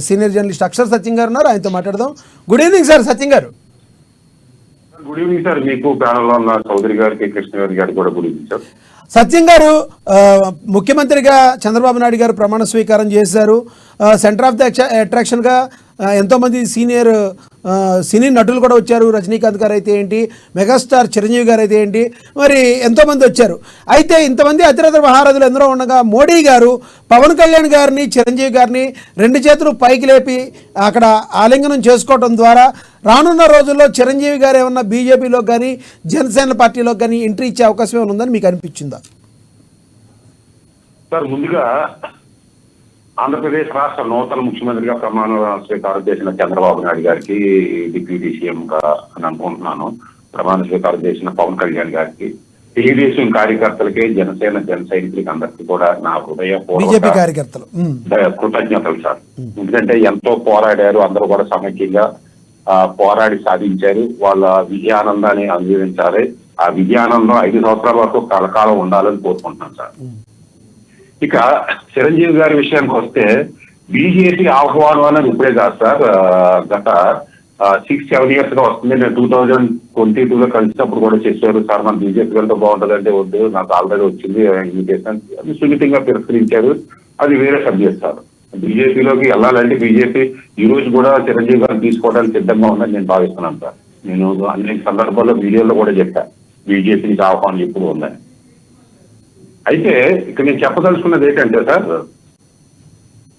Senior journalist Axar సత్యం గారు ఉన్నారు, ఆయనతో మాట్లాడదాం. గుడ్ ఈవినింగ్ సార్ సత్యం గారు. Good evening sir. మీకు ప్యానల్లో ఉన్న చౌదరి గారికి, కృష్ణ గారికి కూడా గుడ్ ఈవినింగ్ సార్. సత్యం గారు, ముఖ్యమంత్రిగా చంద్రబాబు నాయుడు గారు ప్రమాణ స్వీకారం చేశారు. సెంటర్ ఆఫ్ ద అట్రాక్షన్గా ఎంతోమంది సీనియర్ సినీ నటులు కూడా వచ్చారు. రజనీకాంత్ గారు అయితే ఏంటి, మెగాస్టార్ చిరంజీవి గారు అయితే ఏంటి, మరి ఎంతోమంది వచ్చారు. అయితే ఇంతమంది అతిరథ మహారథులు ఎందరో ఉండగా మోడీ గారు పవన్ కళ్యాణ్ గారిని, చిరంజీవి గారిని రెండు చేతులు పైకి లేపి అక్కడ ఆలింగనం చేసుకోవడం ద్వారా రానున్న రోజుల్లో చిరంజీవి గారు ఏమన్నా బీజేపీలో కానీ జనసేన పార్టీలో కానీ ఎంట్రీ ఇచ్చే అవకాశం ఏమైనా ఉందని మీకు అనిపించిందా? సార్, ముందుగా ఆంధ్రప్రదేశ్ రాష్ట్ర నూతన ముఖ్యమంత్రిగా ప్రమాణ స్వీకారం చేసిన చంద్రబాబు నాయుడు గారికి, డిప్యూటీ సీఎంగా అని అనుకుంటున్నాను, ప్రమాణ స్వీకారం చేసిన పవన్ కళ్యాణ్ గారికి, తెలుగుదేశం కార్యకర్తలకి, జనసేన జన సైనికులకి అందరికీ కూడా నా హృదయపూర్వక కృతజ్ఞతలు సార్. ఎందుకంటే ఎంతో పోరాడారు, అందరూ కూడా సమైక్యంగా పోరాడి సాధించారు. వాళ్ళ విజయానందాన్ని అనుభవించాలి. ఆ విజయానందం 5 సంవత్సరాల వరకు కలకాలం ఉండాలని కోరుకుంటున్నాను సార్. ఇక చిరంజీవి గారి విషయానికి వస్తే, బీజేపీ ఆహ్వానం అనేది ఇప్పుడే కాదు సార్, గత 6-7 years గా వస్తుంది. నేను 2022లో కలిసినప్పుడు కూడా చెప్పారు సార్, మన బీజేపీ వెళ్తే బాగుంటుందంటే వద్దు, నాకు ఆల్రెడీ వచ్చింది ఇన్విటేషన్, సున్నితంగా తిరస్కరించారు. అది వేరే సబ్జెక్ట్ సార్. బీజేపీలోకి వెళ్ళాలంటే బీజేపీ ఈ రోజు కూడా చిరంజీవి గారిని తీసుకోవడానికి సిద్ధంగా ఉందని నేను భావిస్తున్నాను సార్. నేను అనేక సందర్భాల్లో వీడియోలో కూడా చెప్పాను, బీజేపీకి ఆహ్వానం ఎప్పుడు ఉందని. అయితే ఇక్కడ నేను చెప్పదలుచుకున్నది ఏంటంటే సార్,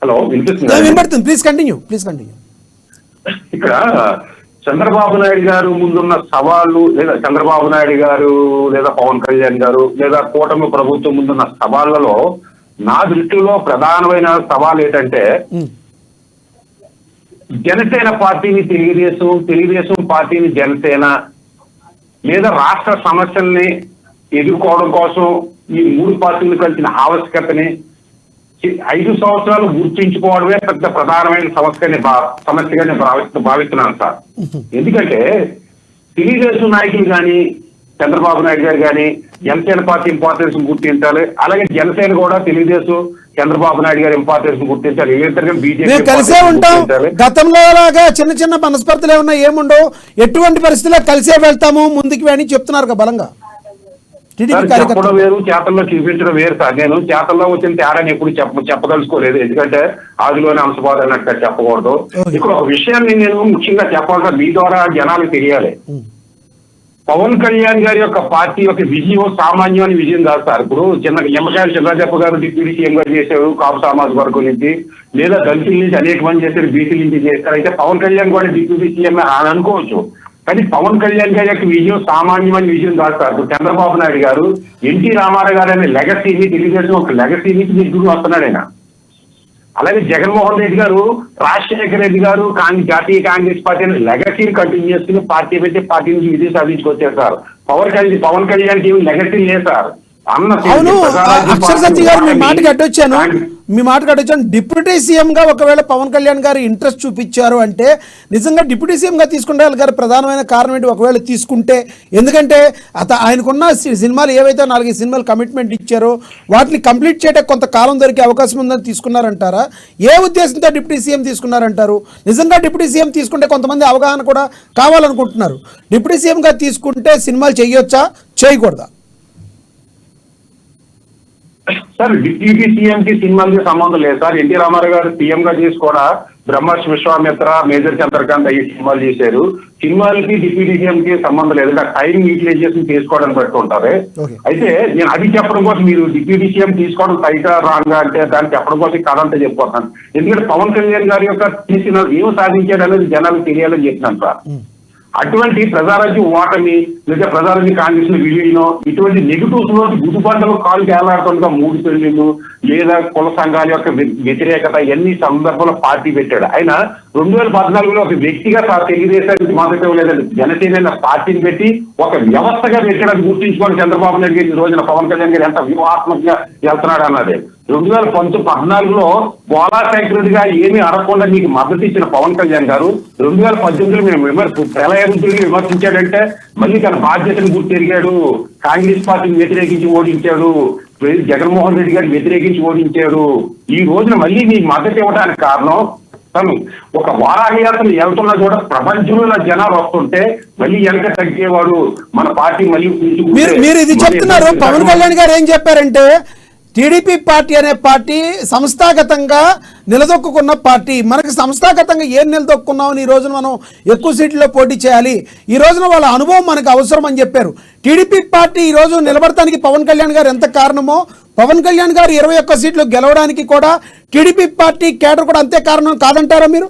హలో వినిపిస్తుంది, ప్లీజ్ కంటిన్యూ. ఇక్కడ చంద్రబాబు నాయుడు గారు ముందున్న సవాళ్ళు, లేదా చంద్రబాబు నాయుడు గారు లేదా పవన్ కళ్యాణ్ గారు లేదా కూటమి ప్రభుత్వం ముందున్న సవాళ్లలో నా దృష్టిలో ప్రధానమైన సవాల్ ఏంటంటే, జనసేన పార్టీని తెలుగుదేశం పార్టీని జనసేన, లేదా రాష్ట్ర సమస్యల్ని ఎదుర్కోవడం కోసం ఈ 3 పార్టీలు కలిసిన ఆవశ్యకతని 5 సంవత్సరాలు గుర్తించుకోవడమే పెద్ద ప్రధానమైన సమస్యగా నేను భావిస్తున్నాను సార్. ఎందుకంటే తెలుగుదేశం నాయకులు కానీ, చంద్రబాబు నాయుడు గారు కానీ జనసేన పార్టీ ఇంపార్టెన్స్ గుర్తించాలి. అలాగే జనసేన కూడా తెలుగుదేశం, చంద్రబాబు నాయుడు గారి ఇంపార్టెన్స్ గుర్తించాలి. మేము కలిసే ఉంటాం. గతంలో లాగా చిన్న చిన్న మనస్పర్ధలు ఏమన్నా ఏముండవు, ఎటువంటి పరిస్థితుల్లో కలిసే వెళ్తాము ముందుకు అని చెప్తున్నారు కదా బలంగా. చెప్పడం వేరు, చేతల్లో చూపించడం వేరు సార్. నేను చేతల్లో వచ్చిన తేడాన్ని ఎప్పుడు చెప్పదలుచుకోలేదు, ఎందుకంటే ఆదిలోనే అంశబాధ అన్నట్టుగా చెప్పకూడదు. ఇక్కడ ఒక విషయాన్ని నేను ముఖ్యంగా చెప్పాలి సార్, మీ ద్వారా జనాలకు తెలియాలి. పవన్ కళ్యాణ్ గారి యొక్క పార్టీ యొక్క విజయం సామాన్యమైన విజయం కాదు సార్. ఇప్పుడు నిమ్మకాయల చిన్నజప్ప గారు డిప్యూటీ సీఎం గారు చేశారు, కాపు సామాజిక వర్గం నుంచి, లేదా దళితుల నుంచి అనేక మంది చేశారు, బీసీల నుంచి చేస్తారు. అయితే పవన్ కళ్యాణ్ కూడా డిప్యూటీ సీఎం అని అనుకోవచ్చు, కానీ పవన్ కళ్యాణ్ గారి యొక్క విజయం సామాన్యమైన విజయం కాదు సార్. చంద్రబాబు నాయుడు గారు ఎన్టీ రామారావు గారు అనే లెగసీని, తెలుగుదేశం ఒక లెగసీని దిగుతూ వస్తున్నాడు ఆయన. అలాగే జగన్మోహన్ రెడ్డి గారు, రాజశేఖర రెడ్డి గారు జాతీయ కాంగ్రెస్ పార్టీ అనే లెగసీని కంటిన్యూ చేసుకుని పార్టీ పెట్టి పార్టీ నుంచి విజయం సాధించుకొచ్చారు సార్. పవన్ కళ్యాణ్ కి లెగసీ లేదు సార్. అవును, అక్షర్ సత్య గారు మీ మాటకి అడ్డొచ్చాను. డిప్యూటీ సీఎం గా ఒకవేళ పవన్ కళ్యాణ్ గారు ఇంట్రెస్ట్ చూపించారు అంటే, నిజంగా డిప్యూటీ సీఎం గా తీసుకుంటే గారు ప్రధానమైన కారణం ఏంటి ఒకవేళ తీసుకుంటే? ఎందుకంటే ఆయనకున్న సినిమాలు ఏవైతే 4 సినిమాలు కమిట్మెంట్ ఇచ్చారో వాటిని కంప్లీట్ చేయడానికి కొంత కాలం దొరికే అవకాశం ఉందని తీసుకున్నారంటారా? ఏ ఉద్దేశంతో డిప్యూటీ సీఎం తీసుకున్నారంటారు? నిజంగా డిప్యూటీ సీఎం తీసుకుంటే కొంతమంది అవగాహన కూడా కావాలనుకుంటున్నారు. డిప్యూటీ సీఎం గా తీసుకుంటే సినిమాలు చేయొచ్చా, చేయకూడదా? సార్, డిప్యూటీ సీఎం కి సినిమాలకి సంబంధం లేదు సార్. ఎన్టీ రామారావు గారు సీఎం గా చేసి కూడా బ్రహ్మర్షి విశ్వామిత్ర, మేజర్ చంద్రకాంత్ అయ్యి సినిమాలు చేశారు. సినిమాలకి డిప్యూటీ సీఎం కి సంబంధం లేదు, టైం యూటిలైజేషన్ చేసుకోవడానికి బట్టి ఉంటారు. అయితే నేను అది చెప్పడం కోసం, మీరు డిప్యూటీ సీఎం తీసుకోవడం రైటా రాంగా అంటే దాన్ని చెప్పడం కోసం కథ అంతా చెప్పిపోతాను. ఎందుకంటే పవన్ కళ్యాణ్ గారి యొక్క చేసిన ఏం సాధించాడు అనేది జనాలకు తెలియాలని చెప్పినాను సార్. అటువంటి ప్రజారాజ్యం ఓటమి, లేదా ప్రజారాజ్యం కాంగ్రెస్ విలీనం, ఇటువంటి నెగిటివ్స్ లో గుడిబండలు కాలు తేలాడుతుండగా 3 పెళ్లిళ్ళు, లేదా కుల సంఘాల యొక్క వ్యతిరేకత, ఎన్ని సందర్భంలో పార్టీ పెట్టాడు. ఆయన 2014లో ఒక వ్యక్తిగా తెలుగుదేశానికి మద్దతు లేదండి, జనసేన పార్టీని పెట్టి ఒక వ్యవస్థగా పెట్టడానికి గుర్తించుకోవాలి చంద్రబాబు నాయుడు గారి. ఈ రోజున పవన్ కళ్యాణ్ గారు ఎంత వ్యూహాత్మకంగా వెళ్తున్నాడు అన్నది. 2014లో పోలా సెక్రటరీగా ఏమీ అడగకుండా మీకు మద్దతు ఇచ్చిన పవన్ కళ్యాణ్ గారు 2018లో మేము ప్రళయానికి విమర్శించాడంటే మళ్ళీ తన బాధ్యతను గుర్తెరిగాడు, కాంగ్రెస్ పార్టీని వ్యతిరేకించి ఓడించాడు, జగన్మోహన్ రెడ్డి గారు వ్యతిరేకించి ఓడించారు. ఈ రోజున మళ్ళీ మీకు మద్దతు ఇవ్వడానికి కారణం తను ఒక వారాహయాత్రలు వెళ్తున్నా కూడా ప్రపంచంలో జనాలు వస్తుంటే మళ్ళీ వెనక తగ్గేవాడు మన పార్టీ మళ్ళీ మీరు ఇది చెప్తున్నారు. పవన్ కళ్యాణ్ గారు ఏం చెప్పారంటే టీడీపీ పార్టీ అనే పార్టీ సంస్థాగతంగా నిలదొక్కున్న పార్టీ, మనకి సంస్థాగతంగా ఏం నిలదొక్కున్నామని ఈ రోజున మనం ఎక్కువ సీట్లలో పోటీ చేయాలి, ఈ రోజున వాళ్ళ అనుభవం మనకు అవసరం అని చెప్పారు. టీడీపీ పార్టీ ఈ రోజు నిలబడటానికి పవన్ కళ్యాణ్ గారు ఎంత కారణమో, పవన్ కళ్యాణ్ గారు 21 సీట్లు గెలవడానికి కూడా టీడీపీ పార్టీ కేడర్ కూడా అంతే కారణం కాదంటారా మీరు?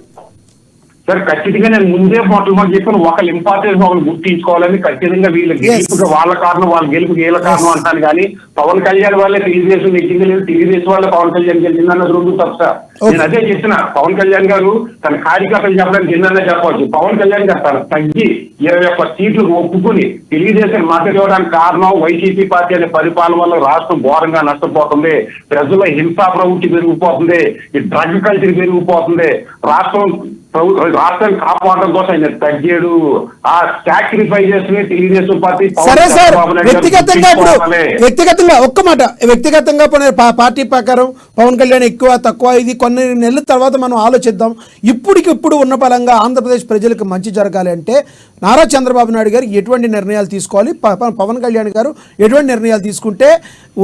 సార్ ఖచ్చితంగా నేను ముందే మొట్టమొదటి చెప్పిన ఒకళ్ళు ఇంపార్టెన్స్ ఒకళ్ళు గుర్తించుకోవాలని, ఖచ్చితంగా వీళ్ళ గెలుపుకి వాళ్ళ కారణం, వాళ్ళ గెలుపుకి వీళ్ళ కారణం అంటాను. కానీ పవన్ కళ్యాణ్ వాళ్ళే తెలుగుదేశం నెగ్గింది లేదు, తెలుగుదేశం వాళ్ళే పవన్ కళ్యాణ్ గెలిచింది అన్నది రెండు తప్పు సార్. నేను అదే చెప్తున్నా, పవన్ కళ్యాణ్ గారు తన కార్యకర్తలు చెప్పడానికి ఎన్నన్నా చెప్పవచ్చు. పవన్ కళ్యాణ్ గారు తన తగ్గి 21 సీట్లు ఒప్పుకుని తెలుగుదేశం మద్దతు ఇవ్వడానికి కారణం వైసీపీ పార్టీ అనే పరిపాలన వల్ల రాష్ట్రం ఘోరంగా నష్టపోతుంది, ప్రజల్లో హింసా ప్రవృత్తి పెరిగిపోతుంది, ఈ డ్రగ్ కల్చర్ పెరిగిపోతుంది, రాష్ట్రాన్ని కాపాడడం కోసం ఆయన తగ్గాడు. ఆ సాక్రిఫైజెస్ ని తెలుగుదేశం పార్టీ సరే సార్, వ్యక్తిగతంగా ఒక్క మాట, వ్యక్తిగతంగా పార్టీ ప్రకారం పవన్ కళ్యాణ్ ఎక్కువ తక్కువ ఇది కొన్ని నెలల తర్వాత మనం ఆలోచిద్దాం. ఇప్పుడు ఉన్న బలంగా ఆంధ్రప్రదేశ్ ప్రజలకు మంచి జరగాలి అంటే నారా చంద్రబాబు నాయుడు గారు ఎటువంటి నిర్ణయాలు తీసుకోవాలి, పవన్ కళ్యాణ్ గారు ఎటువంటి నిర్ణయాలు తీసుకుంటే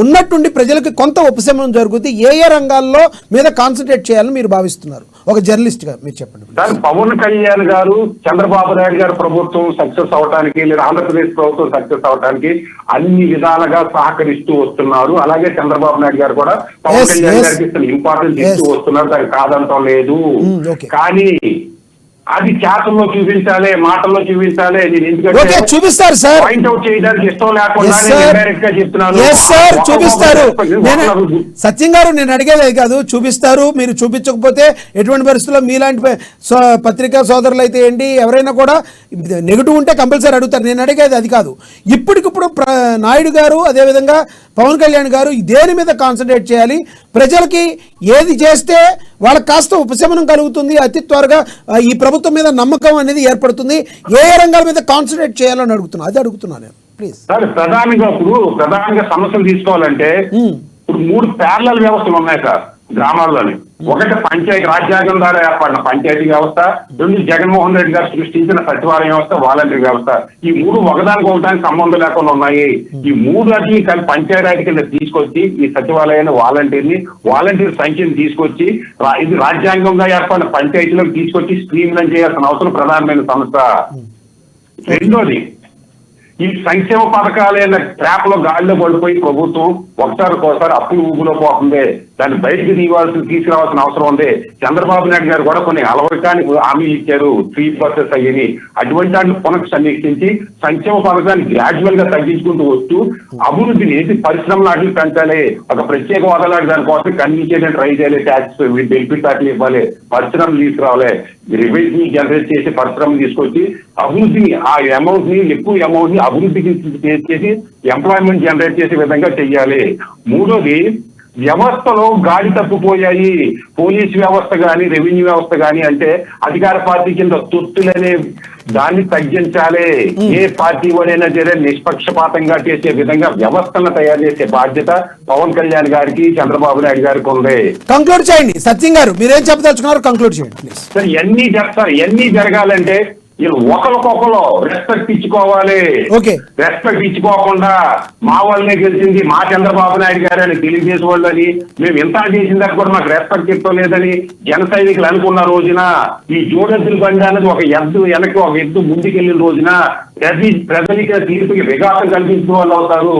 ఉన్నట్టుండి ప్రజలకు కొంత ఉపశమనం జరుగుతుంది, ఏ రంగాల్లో మీద కాన్సన్ట్రేట్ చేయాలని మీరు భావిస్తున్నారు? ఒక జర్నలిస్ట్ గా మీరు చెప్పండి. పవన్ కళ్యాణ్ గారు చంద్రబాబు నాయుడు గారు ప్రభుత్వం సక్సెస్ అవడానికి లేదా ఆంధ్రప్రదేశ్ ప్రభుత్వం సక్సెస్ అవడానికి అన్ని విధాలుగా సహకరిస్తూ వస్తున్నారు. అలాగే చంద్రబాబు నాయుడు గారు కూడా పవన్ కళ్యాణ్ గారికి ఇంపార్టెన్స్ ఇస్తూ వస్తున్నారు, దానికి కాదంటం లేదు. కానీ అది చేతల్లో చూపించాలి, మాటల్లో చూపించాలి. నేను ఎందుకంటే చూపిస్తారు సార్, పాయింట్అవుట్ చేయడానికి ఇష్టం లేకుండా డైరెక్ట్ గా చెప్తున్నాను. చూపిస్తారు సత్యం గారు, నేను అడిగేది కాదు, చూపిస్తారు. మీరు చూపించకపోతే ఎటువంటి పరిస్థితుల్లో మీలాంటి పత్రికా సోదరులు అయితే ఏంటి, ఎవరైనా కూడా నెగిటివ్ ఉంటే కంపల్సరీ అడుగుతారు. నేను అడిగేది అది కాదు. ఇప్పటికిప్పుడు నాయుడు గారు అదేవిధంగా పవన్ కళ్యాణ్ గారు దేని మీద కాన్సన్ట్రేట్ చేయాలి, ప్రజలకి ఏది చేస్తే వాళ్ళకి కాస్త ఉపశమనం కలుగుతుంది, అతి త్వరగా ఈ ప్రభుత్వం మీద నమ్మకం అనేది ఏర్పడుతుంది, ఏ రంగాల మీద కాన్సన్ట్రేట్ చేయాలని అడుగుతున్నా, అది అడుగుతున్నాను నేను. ప్లీజ్ సార్, ప్రధానంగా సమస్యలు తీసుకోవాలంటే ఇప్పుడు 3 ప్యారలల్ వ్యవస్థలు ఉన్నాయి సార్ గ్రామాల్లోని. ఒకటి పంచాయతీ రాజ్యాంగం ద్వారా ఏర్పడిన పంచాయతీ వ్యవస్థ, 2 జగన్మోహన్ రెడ్డి గారు సృష్టించిన సచివాలయ వ్యవస్థ, వాలంటీర్ వ్యవస్థ. ఈ 3 ఒకదానికి ఒకదానికి సంబంధం లేకుండా ఉన్నాయి. ఈ 3 కలిపి పంచాయతీ కింద తీసుకొచ్చి ఈ సచివాలయాన్ని వాలంటీర్ సంఖ్యను తీసుకొచ్చి ఇది రాజ్యాంగంగా ఏర్పడిన పంచాయతీలకు తీసుకొచ్చి స్ట్రీమ్ లైన్ చేయాల్సిన అవసరం ప్రధానమైన సమస్య. రెండోది, ఈ సంక్షేమ పథకాలైన ట్రాప్ లో గాలిలో పడిపోయి ప్రభుత్వం ఒకసారి అప్పులు ఊబులో పోతుంది, దాన్ని బయటకు తీసుకురావాల్సిన అవసరం ఉంది. చంద్రబాబు నాయుడు గారు కూడా కొన్ని అలవరకాన్ని హామీలు ఇచ్చారు, 3 బస్సెస్ అయ్యని. అటువంటి దాన్ని పునఃసమీక్షించి సంక్షేమ పథకాన్ని గ్రాడ్యువల్ గా తగ్గించుకుంటూ వస్తూ అభివృద్ధిని పరిశ్రమలు అడ్డు పెంచాలి, ఒక ప్రత్యేక హోదాలాంటి దానికోసం కన్విన్స్ ట్రై చేయాలి, ట్యాక్స్ బెనిఫిట్ ట్యాక్స్ ఇవ్వాలి, పరిశ్రమలు తీసుకురావాలి, రెవెన్యూ జనరేట్ చేసి పరిశ్రమలు తీసుకొచ్చి అభివృద్ధిని ఆ అమౌంట్ ని ఎక్కువ అమౌంట్ ని అభివృద్ధికి చేసి ఎంప్లాయ్మెంట్ జనరేట్ చేసే విధంగా చెయ్యాలి. మూడోది, వ్యవస్థలో గాడి తప్పిపోయాయి. పోలీస్ వ్యవస్థ గాని రెవెన్యూ వ్యవస్థ గాని అంటే అధికార పార్టీ కింద తొత్తులనే దాన్ని తగ్గించాలి. ఏ పార్టీ వాడైనా సరే నిష్పక్షపాతంగా చేసే విధంగా వ్యవస్థలను తయారు చేసే బాధ్యత పవన్ కళ్యాణ్ గారికి, చంద్రబాబు నాయుడు గారికి ఉంది. కంక్లూడ్ చేయండి సత్యం గారు, మీరేం చెప్పదలుచుకున్నారు? కంక్లూడ్ చేయండి సార్. ఎన్ని జరగాలంటే వీళ్ళు ఒకరికొకరు రెస్పెక్ట్ ఇచ్చుకోవాలి. రెస్పెక్ట్ ఇచ్చుకోకుండా మా వాళ్ళనే గెలిచింది, మా చంద్రబాబు నాయుడు గారు అని తెలుగుదేశం వాళ్ళని, మేము ఇంత చేసిందని కూడా మాకు రెస్పెక్ట్ ఇవ్వలేదని జన సైనికులు అనుకున్న రోజున ఈ జోడెద్దుల బండి అనేది ఒక ఎద్దు ముందుకెళ్లిన రోజున ప్రజలకి తీర్పుకి విఘాతం కల్పించిన వాళ్ళు అవుతారు.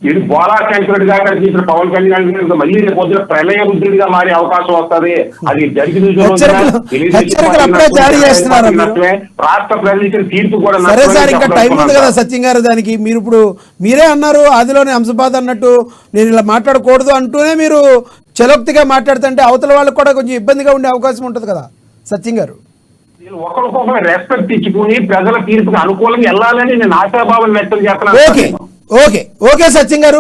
ఇది బోలా శంకరుడిగా కనిపించిన పవన్ కళ్యాణ్ మళ్ళీ రేపు పొద్దున ప్రళయ రుద్రుడిగా మారే అవకాశం వస్తుంది. అది జరిగిన రాష్ట్ర ప్రజలు తీర్పు కూడా. సరే సార్, ఇంకా టైం ఉంది కదా సత్యం గారు, దానికి మీరు ఇప్పుడు మీరే అన్నారు ఆదిలోనే హంసపాద్ అన్నట్టు నేను ఇలా మాట్లాడకూడదు అంటూనే మీరు చలోక్తిగా మాట్లాడుతుంటే అవతల వాళ్ళకి కూడా కొంచెం ఇబ్బందిగా ఉండే అవకాశం ఉంటుంది కదా సత్యం గారు. ఒకరికొకరు రెస్పెక్ట్ ఇచ్చుకుని ప్రజల తీర్పుకి అనుకూలంగా వెళ్ళాలని నేను ఆశాభావం వ్యక్తం చేస్తున్నాను. ఓకే సత్యం గారు.